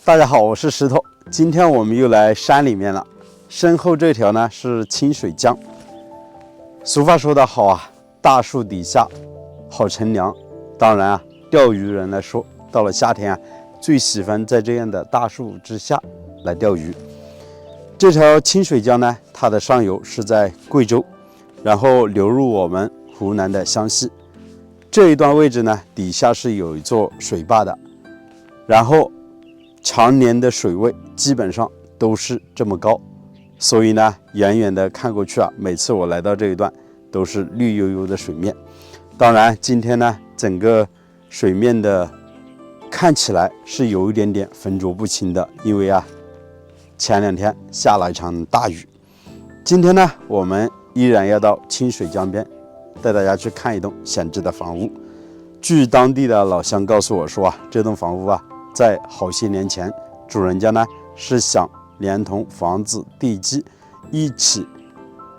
大家好，我是石头。今天我们又来山里面了。身后这条呢是清水江。俗话说得好啊，大树底下好乘凉。当然啊，钓鱼人来说，到了夏天啊，最喜欢在这样的大树之下来钓鱼。这条清水江呢，它的上游是在贵州，然后流入我们湖南的湘西。这一段位置呢，底下是有一座水坝的，然后常年的水位基本上都是这么高，所以呢，远远的看过去啊，每次我来到这一段都是绿油油的水面。当然，今天呢，整个水面的看起来是有一点点浑浊不清的，因为啊，前2天下了一场大雨。今天呢，我们依然要到清水江边，带大家去看一栋闲置的房屋。据当地的老乡告诉我说啊，这栋房屋啊，在好些年前，主人家呢是想连同房子、地基一起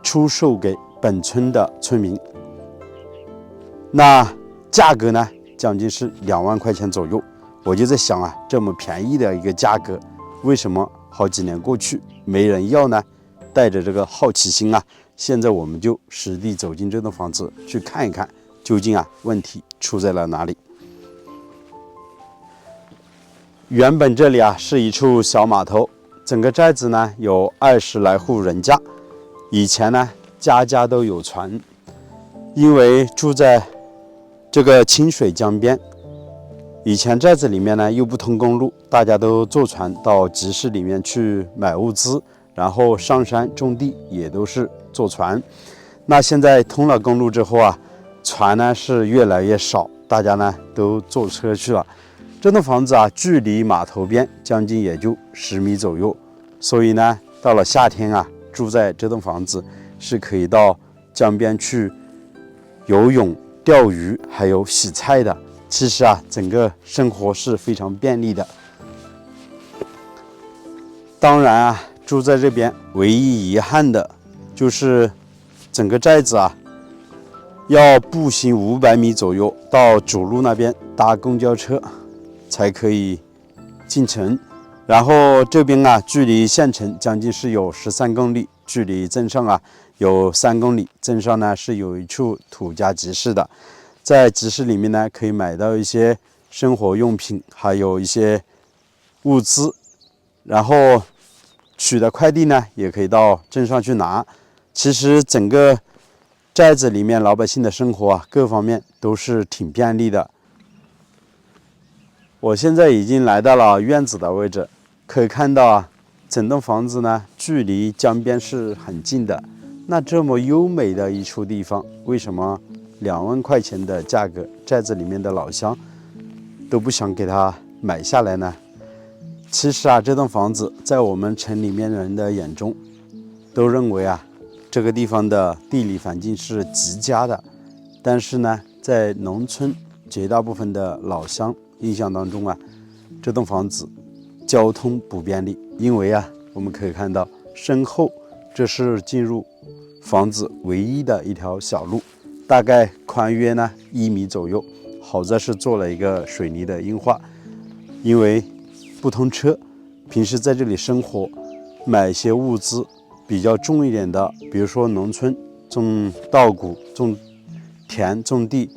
出售给本村的村民。那价格呢，将近是2万块钱左右。我就在想啊，这么便宜的一个价格，为什么好几年过去没人要呢？带着这个好奇心啊，现在我们就实地走进这栋房子去看一看，究竟啊问题出在了哪里。原本这里啊是一处小码头，整个寨子呢有20来户人家。以前呢家家都有船，因为住在这个清水江边，以前寨子里面呢又不通公路，大家都坐船到集市里面去买物资，然后上山种地也都是坐船。那现在通了公路之后啊，船呢是越来越少，大家呢都坐车去了。这栋房子啊，距离码头边将近也就10米左右，所以呢，到了夏天啊，住在这栋房子是可以到江边去游泳、钓鱼，还有洗菜的。其实啊，整个生活是非常便利的。当然啊，住在这边唯一遗憾的就是整个寨子啊，要步行500米左右到主路那边搭公交车才可以进城。然后这边啊，距离县城将近是有13公里，距离镇上啊有3公里。镇上呢是有一处土家集市的，在集市里面呢可以买到一些生活用品，还有一些物资。然后取的快递呢，也可以到镇上去拿。其实整个寨子里面老百姓的生活啊，各方面都是挺便利的。我现在已经来到了院子的位置，可以看到啊，整栋房子呢距离江边是很近的。那这么优美的一处地方，为什么2万块钱的价格，寨子里面的老乡都不想给它买下来呢？其实啊，这栋房子在我们城里面人的眼中，都认为啊，这个地方的地理环境是极佳的。但是呢，在农村绝大部分的老乡印象当中啊，这栋房子交通不便利，因为啊，我们可以看到身后这是进入房子唯一的一条小路，大概宽约呢1米左右。好在是做了一个水泥的硬化，因为不通车，平时在这里生活，买一些物资比较重一点的，比如说农村种稻谷、种田、种地、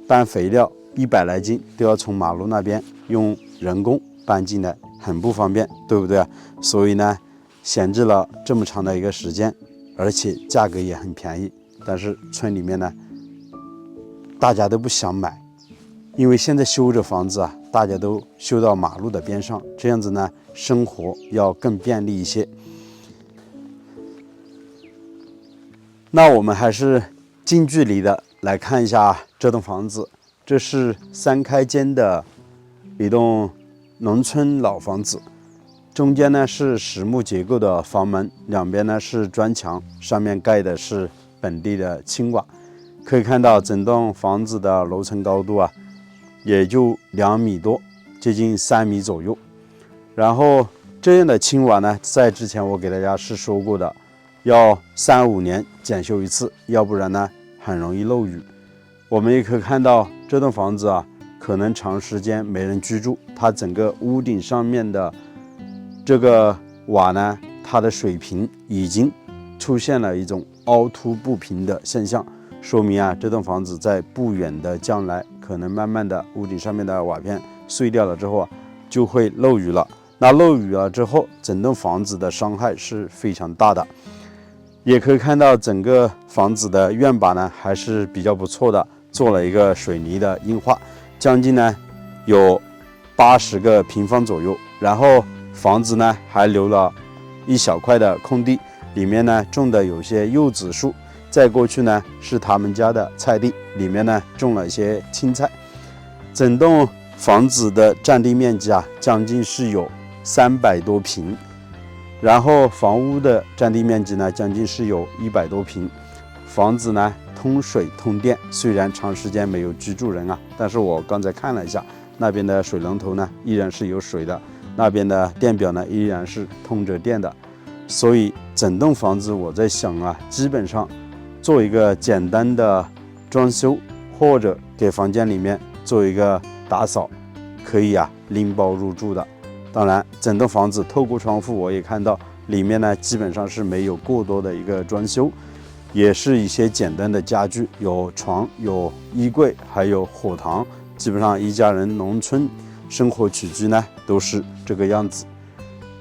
搬肥料，100来斤都要从马路那边用人工搬进来，很不方便，对不对啊？所以呢，闲置了这么长的一个时间，而且价格也很便宜。但是村里面呢，大家都不想买，因为现在修着房子啊，大家都修到马路的边上，这样子呢，生活要更便利一些。那我们还是近距离的来看一下这栋房子。这是3开间的一栋农村老房子，中间呢是实木结构的房门，两边呢是砖墙，上面盖的是本地的青瓦。可以看到整栋房子的楼层高度啊，也就2米多，接近3米左右。然后这样的青瓦呢，在之前我给大家是说过的，要3-5年检修一次，要不然呢很容易漏雨。我们也可以看到这栋房子啊，可能长时间没人居住，它整个屋顶上面的这个瓦呢，它的水平已经出现了一种凹凸不平的现象，说明啊，这栋房子在不远的将来，可能慢慢的屋顶上面的瓦片碎掉了之后啊，就会漏雨了。那漏雨了之后，整栋房子的伤害是非常大的。也可以看到整个房子的院把呢还是比较不错的，做了一个水泥的硬化，将近呢有80个平方左右。然后房子呢还留了一小块的空地，里面呢种的有些柚子树，再过去呢是他们家的菜地，里面呢种了一些青菜。整栋房子的占地面积啊，将近是有300多平。然后房屋的占地面积呢，将近是有100多平。房子呢通水通电，虽然长时间没有居住人啊，但是我刚才看了一下，那边的水龙头呢依然是有水的，那边的电表呢依然是通着电的。所以整栋房子我在想啊，基本上做一个简单的装修，或者给房间里面做一个打扫，可以啊拎包入住的。当然，整栋房子透过窗户我也看到，里面呢基本上是没有过多的一个装修，也是一些简单的家具，有床、有衣柜，还有火塘。基本上一家人农村生活起居呢都是这个样子。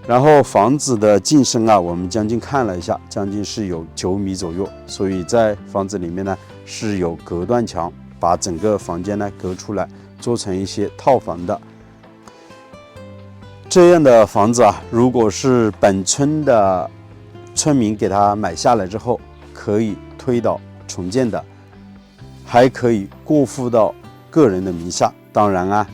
然后房子的进深啊，我们将近看了一下，将近是有9米左右，所以在房子里面呢是有隔断墙，把整个房间呢隔出来，做成一些套房的。这样的房子啊，如果是本村的村民给他买下来之后，可以推倒重建的，还可以过户到个人的名下。当然啊，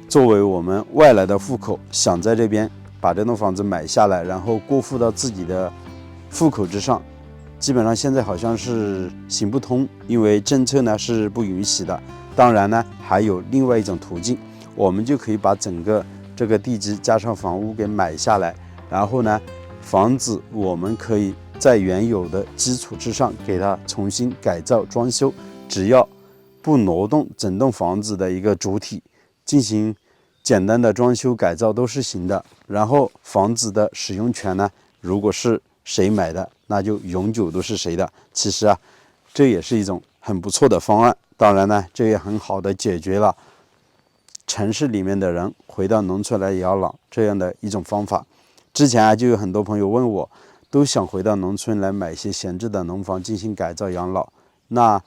作为我们外来的户口，想在这边把这栋房子买下来，然后过户到自己的户口之上，基本上现在好像是行不通，因为政策呢是不允许的。当然呢，还有另外一种途径，我们就可以把整个这个地基加上房屋给买下来，然后呢，房子我们可以在原有的基础之上给它重新改造装修，只要不挪动整栋房子的一个主体，进行简单的装修改造都是行的。然后房子的使用权呢，如果是谁买的，那就永久都是谁的。其实啊，这也是一种很不错的方案。当然呢，这也很好的解决了城市里面的人回到农村来养老这样的一种方法。之前啊，就有很多朋友问我，都想回到农村来买一些闲置的农房进行改造养老。那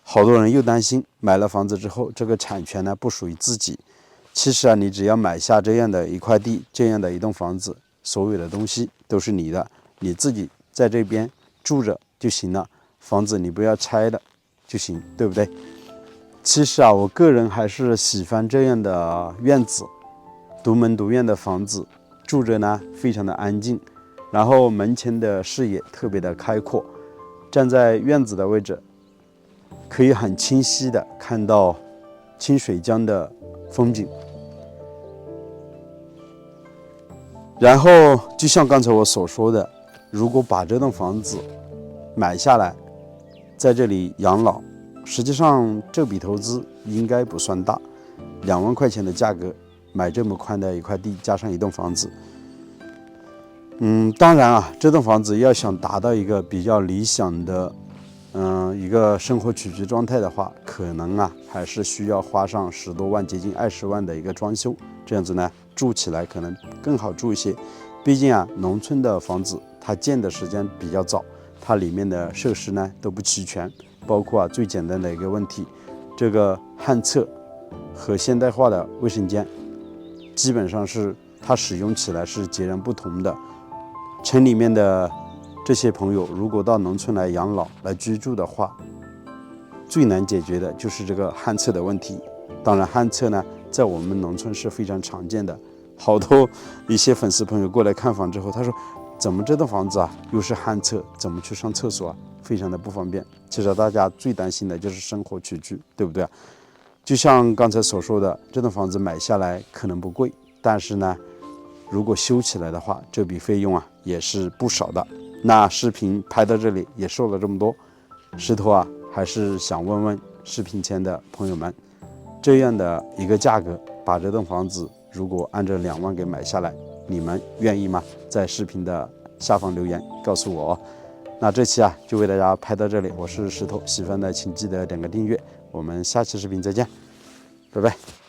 好多人又担心买了房子之后，这个产权呢不属于自己。其实啊，你只要买下这样的一块地，这样的一栋房子，所有的东西都是你的，你自己在这边住着就行了，房子你不要拆了就行，对不对？其实啊，我个人还是喜欢这样的院子，独门独院的房子，住着呢非常的安静，然后门前的视野特别的开阔，站在院子的位置，可以很清晰的看到清水江的风景。然后就像刚才我所说的，如果把这栋房子买下来，在这里养老，实际上这笔投资应该不算大，2万块钱的价格买这么宽的一块地，加上一栋房子。当然啊，这栋房子要想达到一个比较理想的一个生活起居状态的话，可能啊还是需要花上10多万，接近20万的一个装修，这样子呢住起来可能更好住一些。毕竟啊，农村的房子它建的时间比较早，它里面的设施呢都不齐全，包括啊最简单的一个问题，这个旱厕和现代化的卫生间，基本上是它使用起来是截然不同的。城里面的这些朋友如果到农村来养老来居住的话，最难解决的就是这个旱厕的问题。当然旱厕呢在我们农村是非常常见的，好多一些粉丝朋友过来看房之后，他说怎么这栋房子啊又是旱厕，怎么去上厕所啊，非常的不方便。其实大家最担心的就是生活起居，对不对？就像刚才所说的，这栋房子买下来可能不贵，但是呢如果修起来的话，这笔费用啊也是不少的。那视频拍到这里也说了这么多，石头啊还是想问问视频前的朋友们，这样的一个价格，把这栋房子如果按照2万给买下来，你们愿意吗？在视频的下方留言告诉我哦。那这期就为大家拍到这里，我是石头，喜欢的请记得点个订阅，我们下期视频再见，拜拜。